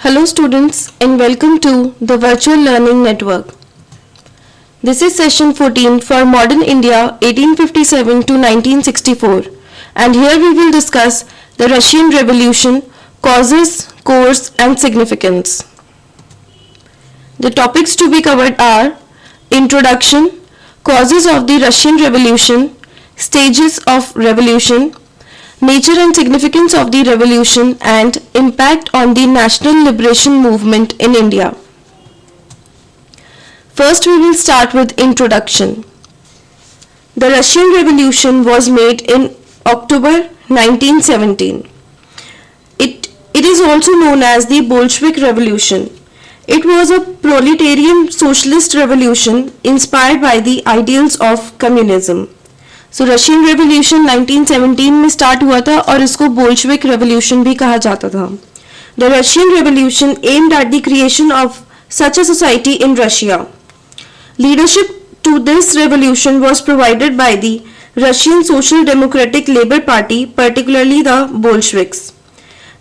Hello students and welcome to the Virtual Learning Network. This is session 14 for Modern India 1857 to 1964 and here we will discuss the Russian Revolution, causes, course and significance. The topics to be covered are Introduction, causes of the Russian Revolution, stages of revolution, nature and significance of the revolution and impact on the national liberation movement in India. First we will start with introduction. The Russian Revolution was made in October 1917. It is also known as the Bolshevik Revolution. It was a proletarian socialist revolution inspired by the ideals of communism. So Russian revolution 1917 में start हुआ था और इसको Bolshevik revolution भी कहा जाता था. The Russian Revolution aimed at the creation of such a society in Russia. Leadership to this revolution was provided by the Russian Social Democratic Labour Party, particularly the Bolsheviks.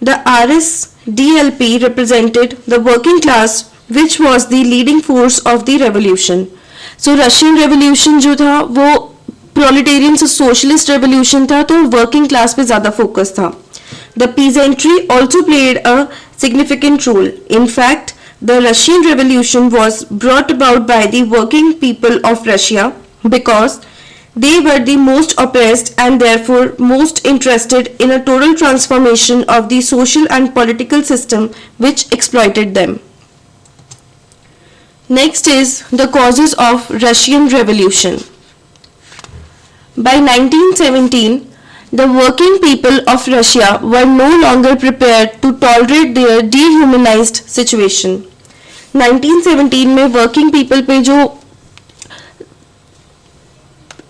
The RSDLP represented the working class, which was the leading force of the revolution. So Russian Revolution जो था वो proletarian से socialist revolution था तो working class पे ज़्यादा focus था. The peasantry also played a significant role. In fact the Russian revolution was brought about by the working people of Russia because they were the most oppressed and therefore most interested in a total transformation of the social and political system which exploited them. Next is the causes of Russian Revolution. By 1917, the working people of Russia were no longer prepared to tolerate their dehumanized situation. 1917 में working people पे जो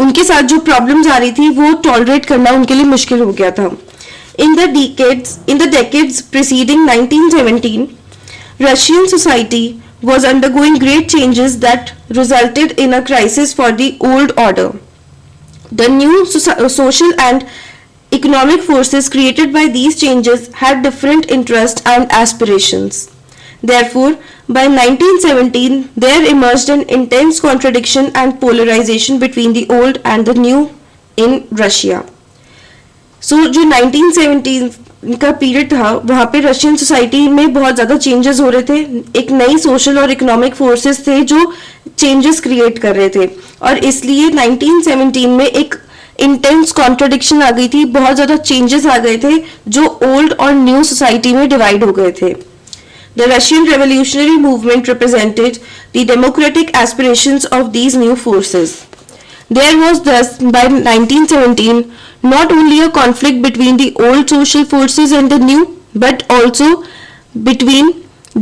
उनके साथ जो problems आ रही थी वो tolerate करना उनके लिए मुश्किल हो गया था. In the decades preceding 1917, Russian society was undergoing great changes that resulted in a crisis for the old order. The new social and economic forces created by these changes had different interests and aspirations. Therefore, by 1917, there emerged an intense contradiction and polarization between the old and the new in Russia. So, जो 1917 का period था वहाँ पे Russian society में बहुत ज़्यादा changes हो रहे थे. एक नई सोशल और इकोनॉमिक फोर्सेस थे जो चेंजेस क्रिएट कर रहे थे और इसलिए 1917 में एक इंटेंस कॉन्ट्रडिक्शन आ गई थी. बहुत ज़्यादा चेंजेस आ गए थे जो ओल्ड और न्यू सोसाइटी में डिवाइड हो गए थे. The Russian revolutionary movement represented the democratic aspirations of these new forces. There was thus, by 1917, not only a conflict between the old social forces and the new, but also between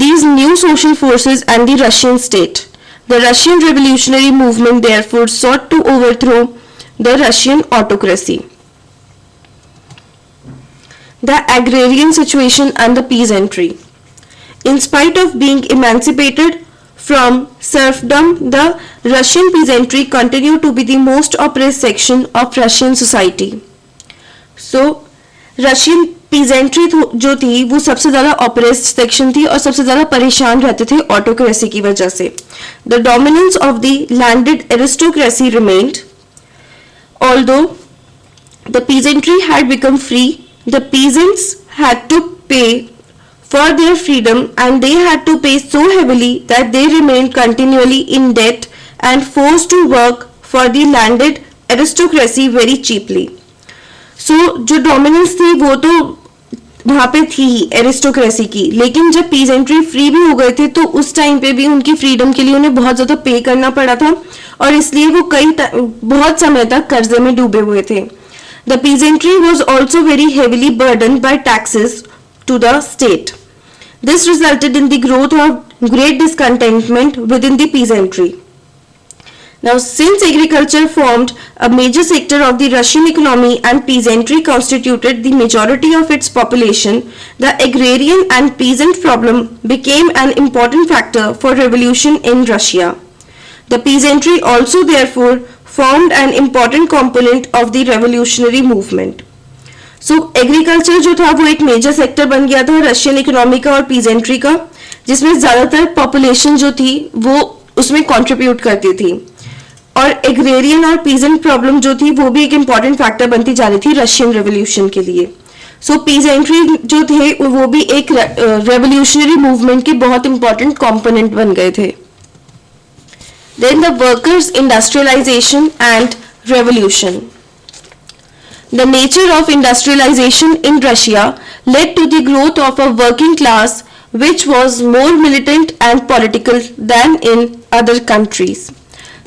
these new social forces and the Russian state. The Russian revolutionary movement therefore sought to overthrow the Russian autocracy. The agrarian situation and the peasantry. In spite of being emancipated from serfdom, the Russian peasantry continued to be the most oppressed section of Russian society. So, Russian peasantry जो थी वो सबसे ज़्यादा oppressed section थी और सबसे ज़्यादा परेशान रहते थे autocracy की वजह से. The dominance of the landed aristocracy remained. Although the peasantry had become free, the peasants had to pay for their freedom and they had to pay so heavily that they remained continually in debt and forced to work for the landed aristocracy very cheaply. So जो dominance थी वो तो वहाँ पे थी ही aristocracy की, लेकिन जब पीजेंट्री फ्री भी हो गए थे तो उस टाइम पे भी उनकी फ्रीडम के लिए उन्हें बहुत ज़्यादा पे करना पड़ा था और इसलिए वो बहुत समय तक कर्जे में डूबे हुए थे. The peasantry was also very heavily burdened by taxes to the state. This resulted in the growth of great discontentment within the peasantry. Now, since agriculture formed a major sector of the Russian economy and peasantry constituted the majority of its population, the agrarian and peasant problem became an important factor for revolution in Russia. The peasantry also therefore formed an important component of the revolutionary movement. So agriculture जो था वो एक major sector बन गया था Russian economy का और peasantry का, जिसमें ज्यादातर पॉपुलेशन जो थी वो उसमें कंट्रीब्यूट करती थी। और एग्रेरियन और पीजेंट प्रॉब्लम जो थी वो भी एक इंपॉर्टेंट फैक्टर बनती जा रही थी रशियन रेवोल्यूशन के लिए। सो पीजेंट्री जो थे वो भी एक रेवोल्यूशनरी मूवमेंट के बहुत इंपॉर्टेंट कंपोनेंट बन गए थे। Then the workers industrialization and revolution. The nature of industrialization in Russia led to the growth of a working class which was more militant and political than in other countries.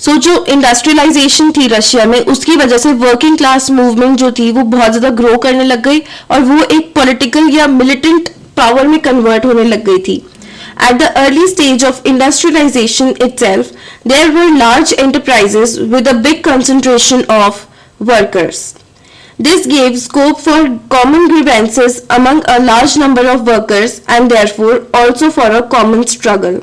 So जो industrialisation थी Russia में उसकी वजह से working class movement जो थी वो बहुत ज़्यादा ग्रो करने लग गई और वो एक पॉलिटिकल या मिलिटेंट पावर में कन्वर्ट होने लग गई थी। At the early stage of industrialization itself, there were large enterprises with a big concentration of workers. This gave scope for common grievances among a large number of workers and therefore also for a common struggle.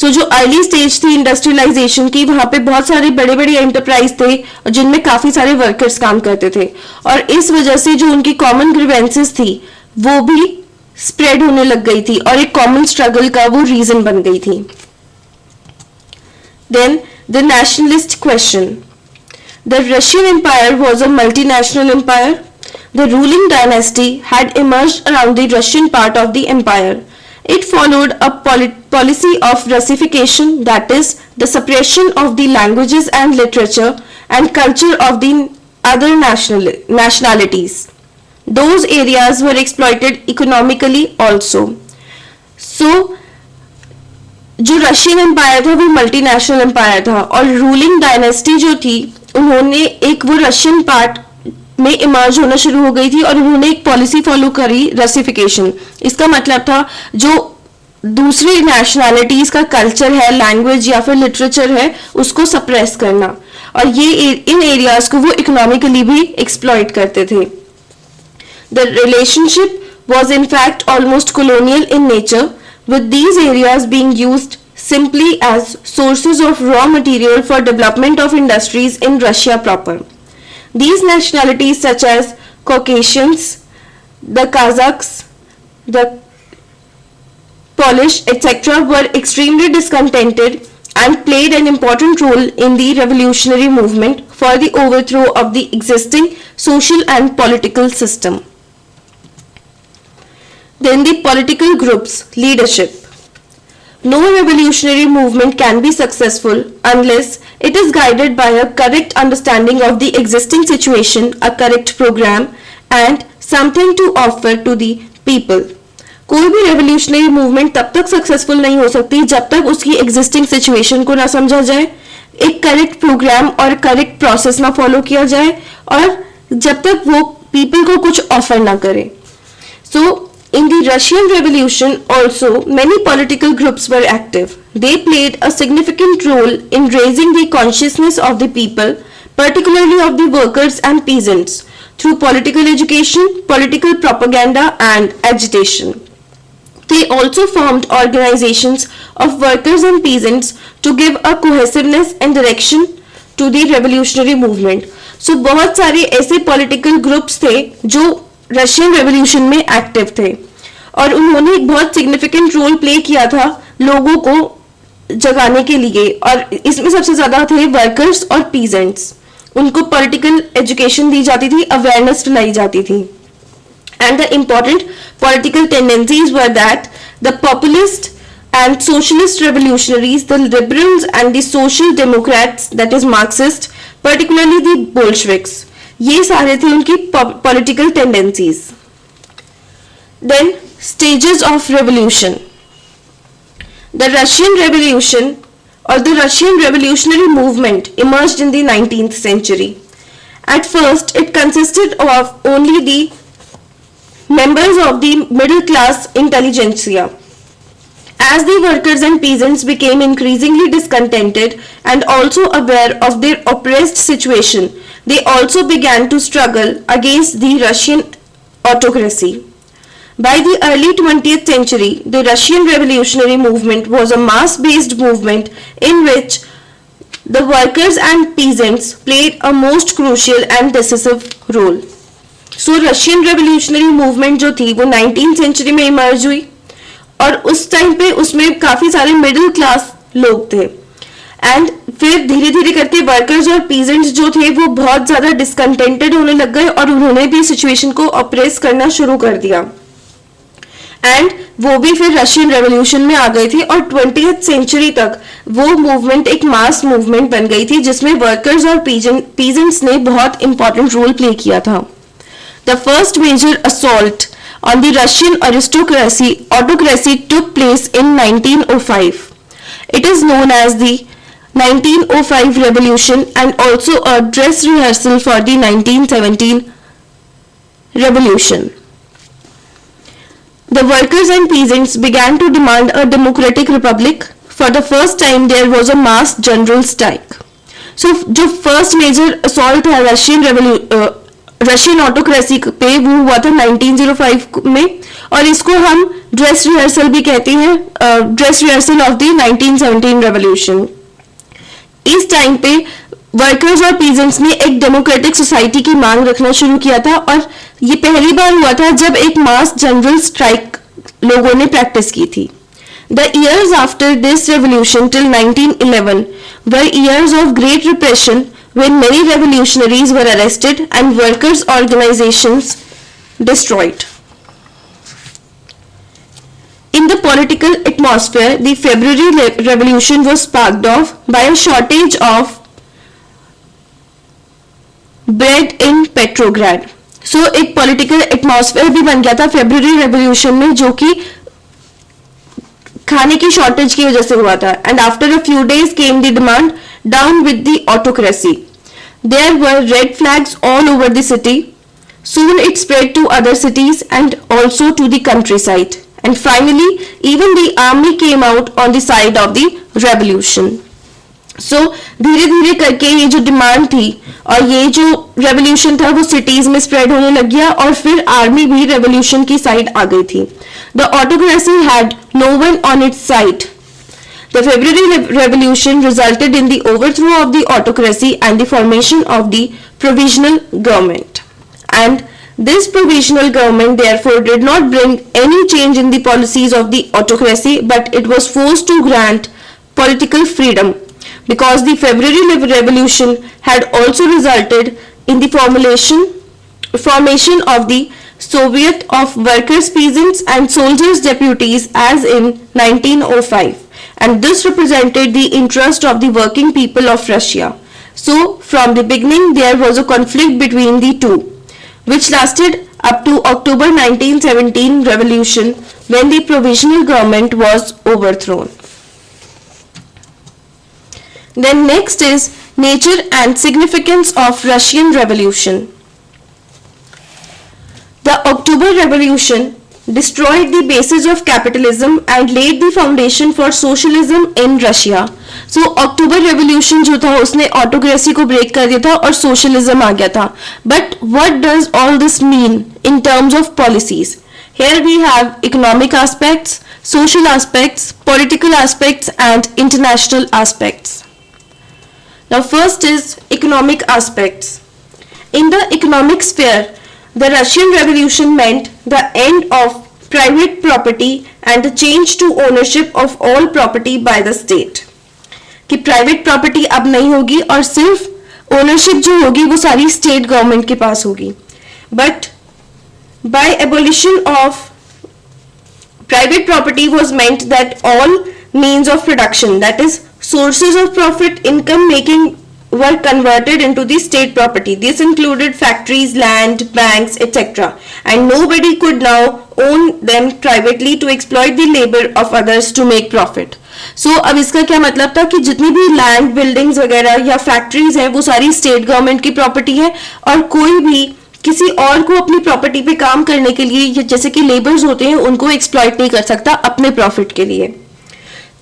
So जो early stage थी industrialisation की वहां पे बहुत सारे बड़े बड़े enterprise थे जिनमें काफी सारे वर्कर्स काम करते थे और इस वजह से जो उनकी कॉमन ग्रीवेंसेस थी वो भी स्प्रेड होने लग गई थी और एक कॉमन स्ट्रगल का वो रीजन बन गई थी। Then the nationalist question. The Russian Empire was a multinational empire. The ruling dynasty had emerged around the Russian part of the empire. It followed a policy of Russification, that is, the suppression of the languages and literature and culture of the other nationalities. Those areas were exploited economically also. So, जो Russian empire था वो multinational empire था और ruling dynasty जो थी उन्होंने एक वो रशियन पार्ट में इमर्ज होना शुरू हो गई थी और उन्होंने एक पॉलिसी फॉलो करी रसिफिकेशन। इसका मतलब था जो दूसरी नेशनैलिटीज का कल्चर है, लैंग्वेज या फिर लिटरेचर है उसको सप्रेस करना और ये इन एरियाज को वो इकोनॉमिकली भी एक्सप्लॉइट करते थे। The relationship was in fact almost colonial in nature, with these areas being used simply as sources of raw material for development of industries in Russia proper. These nationalities such as Caucasians, the Kazakhs, the Polish, etc. were extremely discontented and played an important role in the revolutionary movement for the overthrow of the existing social and political system. Then the political groups, leadership. No revolutionary movement can be successful unless it is guided by a correct understanding of the existing situation, a correct program and something to offer to the people. कोई भी revolutionary movement तब तक successful नहीं हो सकती जब तक उसकी एग्जिस्टिंग सिचुएशन को ना समझा जाए, एक करेक्ट प्रोग्राम और करेक्ट प्रोसेस ना फॉलो किया जाए और जब तक वो पीपल को कुछ ऑफर ना करे। सो in the Russian Revolution also many political groups were active. They played a significant role in raising the consciousness of the people, particularly of the workers and peasants, through political education, political propaganda and agitation. They also formed organizations of workers and peasants to give a cohesiveness and direction to the revolutionary movement. So बहुत सारे ऐसे political groups थे जो Russian revolution में active थे और उन्होंने एक बहुत सिग्निफिकेंट रोल प्ले किया था लोगों को जगाने के लिए और इसमें सबसे ज्यादा थे वर्कर्स और पीजेंट्स। उनको पॉलिटिकल एजुकेशन दी जाती थी, अवेयरनेस दिलाई जाती थी and the important political tendencies were that the populist and socialist revolutionaries, the liberals and the social democrats, that is Marxist, particularly the Bolsheviks. ये सारे थे उनकी political tendencies. Then stages of revolution. The Russian Revolution or the Russian revolutionary movement emerged in the 19th century. At first, it consisted of only the members of the middle class intelligentsia. As the workers and peasants became increasingly discontented and also aware of their oppressed situation, they also began to struggle against the Russian autocracy. By the early 20th century, the Russian revolutionary movement was a mass-based movement in which the workers and peasants played a most crucial and decisive role. So Russian revolutionary movement जो थी वो 19th century में emerge हुई और उस time पे उसमें काफी सारे मिडिल क्लास लोग थे एंड फिर धीरे धीरे करके वर्कर्स और पीजेंट्स जो थे वो बहुत ज्यादा डिसकंटेंटेड होने लग गए और उन्होंने भी सिचुएशन को ऑपरेस करना शुरू कर दिया एंड वो भी फिर रशियन रेवोल्यूशन में आ गए थे और 20th सेंचुरी तक वो मूवमेंट एक मास मूवमेंट बन गई थी जिसमें वर्कर्स और पीजेंट्स ने बहुत इंपॉर्टेंट रोल प्ले किया था. The first major assault on the Russian autocracy took place in 1905. It is known as the 1905 revolution and also a dress rehearsal for the 1917 revolution. The workers and peasants began to demand a democratic republic. For the first time there was a mass general strike. So जो first major assault था Russian autocracy पे वो हुआ था 1905 में और इसको हम ड्रेस रिहर्सल भी कहते हैं, dress rehearsal of the 1917 revolution. इस टाइम पे वर्कर्स और पीजेंट्स ने एक डेमोक्रेटिक सोसाइटी की मांग रखना शुरू किया था और ये पहली बार हुआ था जब एक मास जनरल स्ट्राइक लोगों ने प्रैक्टिस की थी. The years after this revolution till 1911 were years of great repression when many revolutionaries were arrested and workers' organizations destroyed. In the political atmosphere, the February Revolution was sparked off by a shortage of bread in Petrograd. So एक political atmosphere भी बन गया था February Revolution में जो कि खाने की शॉर्टेज की वजह से हुआ था. And after a few days came the demand down with the autocracy. There were red flags all over the city. Soon it spread to other cities and also to the countryside. And finally, even the army came out on the side of the revolution. So धीरे धीरे करके ये जो demand थी और ये जो revolution था वो सिटीज में स्प्रेड होने लग गया और फिर आर्मी भी रेवोल्यूशन की साइड आ गई थी. The autocracy had no one on its side. The February Revolution resulted in the overthrow of the autocracy and the formation of the provisional government. And this provisional government therefore did not bring any change in the policies of the autocracy, but it was forced to grant political freedom because the February Revolution had also resulted in the formation of the Soviet of Workers, Peasants and Soldiers Deputies as in 1905, and this represented the interest of the working people of Russia. So from the beginning there was a conflict between the two, which lasted up to October 1917 revolution when the provisional government was overthrown. Then next is nature and significance of Russian Revolution. The October Revolution destroyed the basis of capitalism and laid the foundation for socialism in Russia. So October Revolution जो था उसने autocracy को break कर दिया था और socialism आ गया था. But what does all this mean in terms of policies? Here we have economic aspects, social aspects, political aspects and international aspects. Now first is economic aspects. In the economic sphere, the Russian Revolution meant the end of private property and the change to ownership of all property by the state. कि private property अब नहीं होगी और सिर्फ ownership जो होगी वो सारी state government के पास होगी. But by abolition of private property was meant that all means of production, that is sources of profit, income making, were converted into the state property. This included factories, land, banks, etc. And nobody could now own them privately to exploit the labor of others to make profit. So अब इसका क्या मतलब था कि जितनी भी land, buildings वगैरह या फैक्ट्रीज हैं वो सारी स्टेट गवर्नमेंट की प्रॉपर्टी है और कोई भी किसी और को अपनी प्रॉपर्टी पे काम करने के लिए जैसे कि लेबर्स होते हैं उनको एक्सप्लॉइट नहीं कर सकता अपने प्रॉफिट के लिए.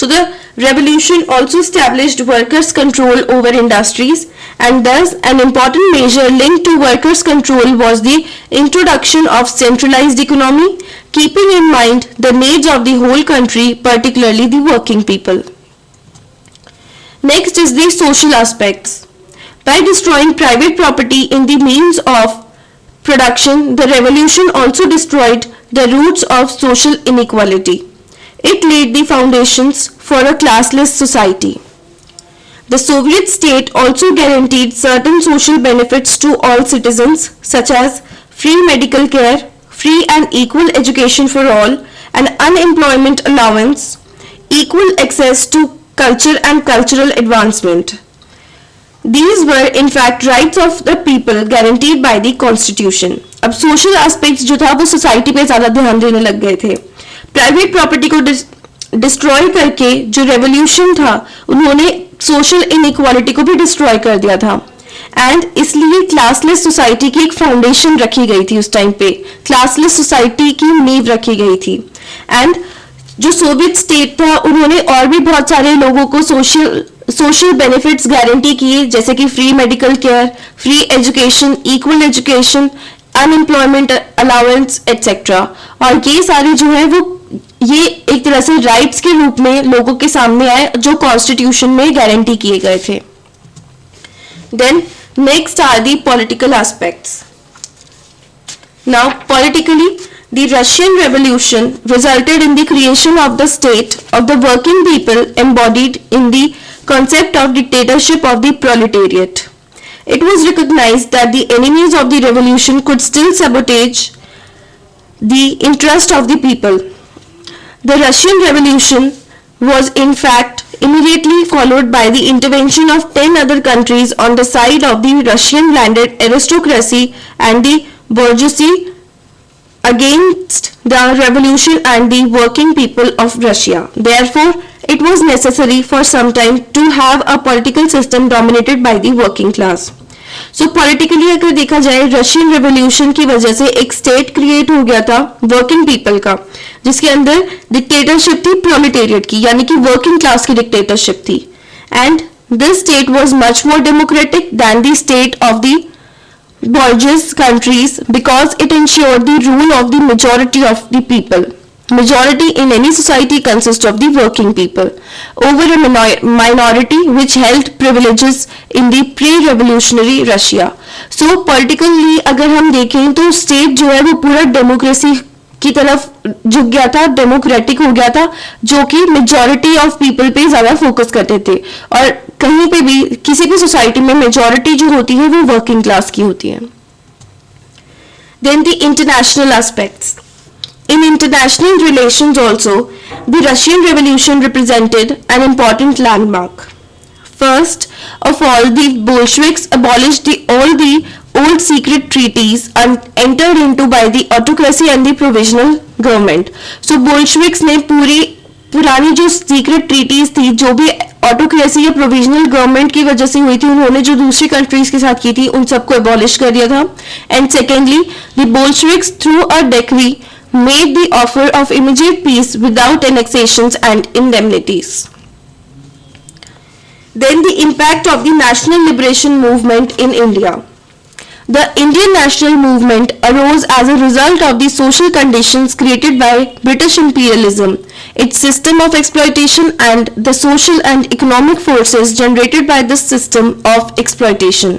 So the revolution also established workers' control over industries, and thus an important measure linked to workers' control was the introduction of centralized economy, keeping in mind the needs of the whole country, particularly the working people. Next is the social aspects. By destroying private property in the means of production, the revolution also destroyed the roots of social inequality. It laid the foundations for a classless society. The Soviet state also guaranteed certain social benefits to all citizens, such as free medical care, free and equal education for all, an unemployment allowance, equal access to culture and cultural advancement. These were in fact rights of the people guaranteed by the constitution. अब social aspects जो था वो society पे ज़्यादा ध्यान देने लग गए थे. Private property को destroy करके जो revolution था उन्होंने social inequality को भी destroy कर दिया था. एंड इसलिए क्लासलेस सोसाइटी की एक फाउंडेशन रखी गई थी उस टाइम पे. क्लासलेस सोसाइटी की नींव रखी गई थी. एंड जो सोवियत स्टेट था उन्होंने और भी बहुत सारे लोगों को सोशल बेनिफिट्स गारंटी किए, जैसे कि free medical care, free education, equal education, unemployment allowance etcetera. और ये सारे जो है वो ये एक तरह से राइट्स के रूप में लोगों के सामने आए जो कॉन्स्टिट्यूशन में गारंटी किए गए थे. Then next are the political aspects. Now politically, the Russian Revolution resulted in the creation of the state of the working people embodied in the concept of dictatorship of the proletariat. It was recognized that the enemies of the revolution could still sabotage the interest of the people. The Russian Revolution was in fact immediately followed by the intervention of 10 other countries on the side of the Russian landed aristocracy and the bourgeoisie against the revolution and the working people of Russia. Therefore, it was necessary for some time to have a political system dominated by the working class. So politically अगर देखा जाए Russian revolution की वजह से एक state create हो गया था वर्किंग पीपल का, जिसके अंदर डिक्टेटरशिप थी प्रोलेटेरिएट की, यानी कि वर्किंग क्लास की डिक्टेटरशिप थी. And this state was much more democratic than the state of the bourgeois countries because it ensured the rule of the majority of the people. Majority in any society consists of the working people over a minority which held privileges in the pre-revolutionary Russia. So politically अगर हम देखें तो state जो है वो पूरा democracy की तरफ झुक गया था, डेमोक्रेटिक हो गया था, जो कि मेजॉरिटी ऑफ पीपल पे ज्यादा फोकस करते थे. और कहीं पे भी किसी भी सोसाइटी में मेजॉरिटी जो होती है वो वर्किंग क्लास की होती है. Then the international aspects. In international relations also, the Russian Revolution represented an important landmark. First of all, the Bolsheviks abolished all the old secret treaties and entered into by the autocracy and the provisional government. So Bolsheviks ने पुरानी जो secret treaties थी, जो भी autocracy या provisional government की वजह से हुई थी, उन्होंने जो दूसरी कंट्रीज के साथ की थी उन सबको एबॉलिश कर दिया था. And secondly, the Bolsheviks through a decree made the offer of immediate peace without annexations and indemnities. Then the impact of the national liberation movement in India. The Indian national movement arose as a result of the social conditions created by British imperialism, its system of exploitation, and the social and economic forces generated by this system of exploitation.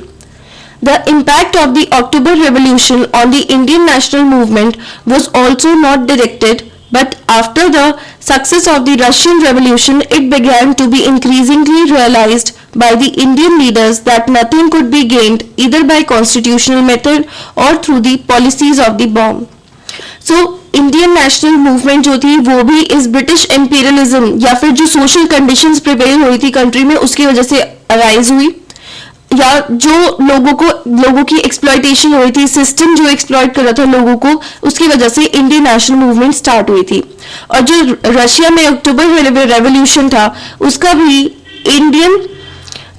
The impact of the October Revolution on the Indian national movement was also not directed, but after the success of the Russian Revolution, it began to be increasingly realized by the Indian leaders that nothing could be gained either by constitutional method or through the policies of the bomb. So, Indian national movement जो थी वो भी इस British imperialism या फिर जो social conditions prevail हुई थी कंट्री में उसकी वजह से अराइज हुई, या जो लोगों की एक्सप्लॉयटेशन हुई थी, सिस्टम जो एक्सप्लॉयट कर रहा था लोगों को, उसकी वजह से इंडियन नेशनल मूवमेंट स्टार्ट हुई थी. और जो रशिया में अक्टूबर रेवोल्यूशन था उसका भी इंडियन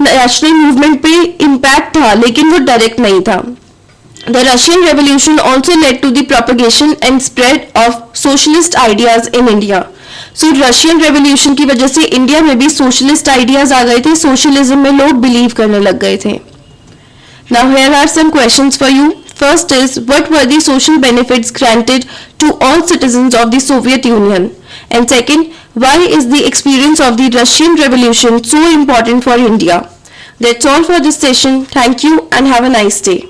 नेशनल मूवमेंट पे इम्पैक्ट था, लेकिन वो डायरेक्ट नहीं था. The Russian Revolution also led to the propagation and spread of socialist ideas in India. So Russian Revolution की वजह से इंडिया में भी socialist ideas आ गए थे, socialism में लोग believe करने लग गए थे. Now here are some questions for you. First is, what were the social benefits granted to all citizens of the Soviet Union? And second, why is the experience of the Russian Revolution so important for India? That's all for this session. Thank you and have a nice day.